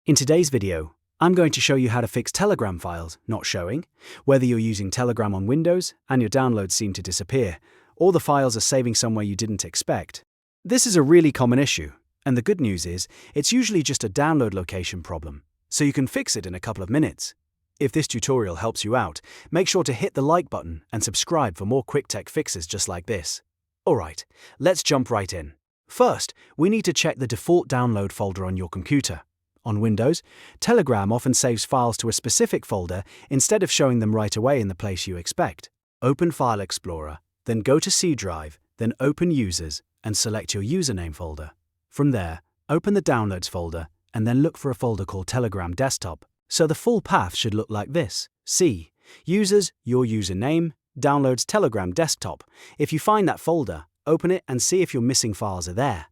In today's video, I'm going to show you how to fix Telegram files not showing, whether you're using Telegram on Windows and your downloads seem to disappear, or the files are saving somewhere you didn't expect. This is a really common issue, and the good news is it's usually just a download location problem, so you can fix it in a couple of minutes. If this tutorial helps you out, make sure to hit the like button and subscribe for more quick tech fixes just like this. Alright, let's jump right in. First, we need to check the default download folder on your computer. On Windows, Telegram often saves files to a specific folder instead of showing them right away in the place you expect. Open File Explorer, then go to C Drive, then open Users, and select your username folder. From there, open the Downloads folder, and then look for a folder called Telegram Desktop. So the full path should look like this. C. Users, your username, Downloads Telegram Desktop. If you find that folder, open it and see if your missing files are there.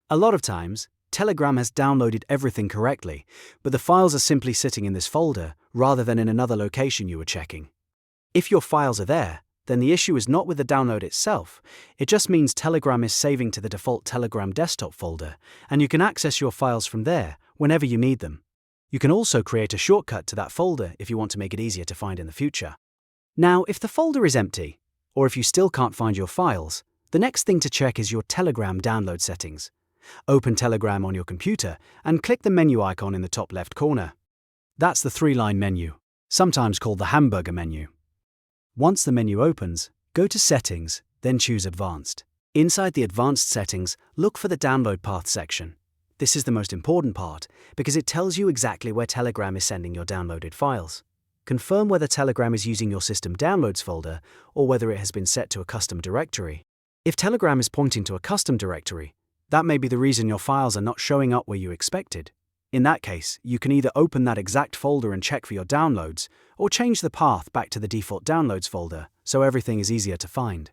A lot of times, Telegram has downloaded everything correctly, but the files are simply sitting in this folder rather than in another location you were checking. If your files are there, then the issue is not with the download itself. It just means Telegram is saving to the default Telegram Desktop folder, and you can access your files from there whenever you need them. You can also create a shortcut to that folder if you want to make it easier to find in the future. Now, if the folder is empty, or if you still can't find your files, the next thing to check is your Telegram download settings. Open Telegram on your computer and click the menu icon in the top left corner. That's the three-line menu, sometimes called the hamburger menu. Once the menu opens, go to Settings, then choose Advanced. Inside the Advanced settings, look for the Download Path section. This is the most important part because it tells you exactly where Telegram is sending your downloaded files. Confirm whether Telegram is using your system downloads folder or whether it has been set to a custom directory. If Telegram is pointing to a custom directory, that may be the reason your files are not showing up where you expected. In that case, you can either open that exact folder and check for your downloads, or change the path back to the default downloads folder so everything is easier to find.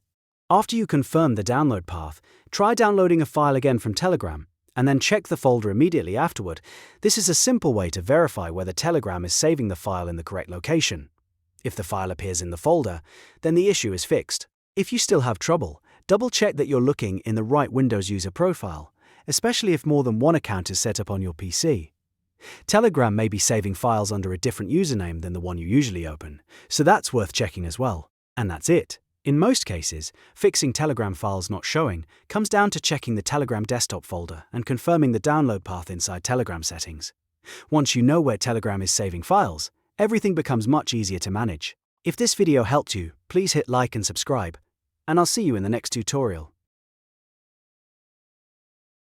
After you confirm the download path, try downloading a file again from Telegram, and then check the folder immediately afterward. This is a simple way to verify whether Telegram is saving the file in the correct location. If the file appears in the folder, then the issue is fixed. If you still have trouble, double-check that you're looking in the right Windows user profile, especially if more than one account is set up on your PC. Telegram may be saving files under a different username than the one you usually open, so that's worth checking as well. And that's it. In most cases, fixing Telegram files not showing comes down to checking the Telegram Desktop folder and confirming the download path inside Telegram settings. Once you know where Telegram is saving files, everything becomes much easier to manage. If this video helped you, please hit like and subscribe, and I'll see you in the next tutorial.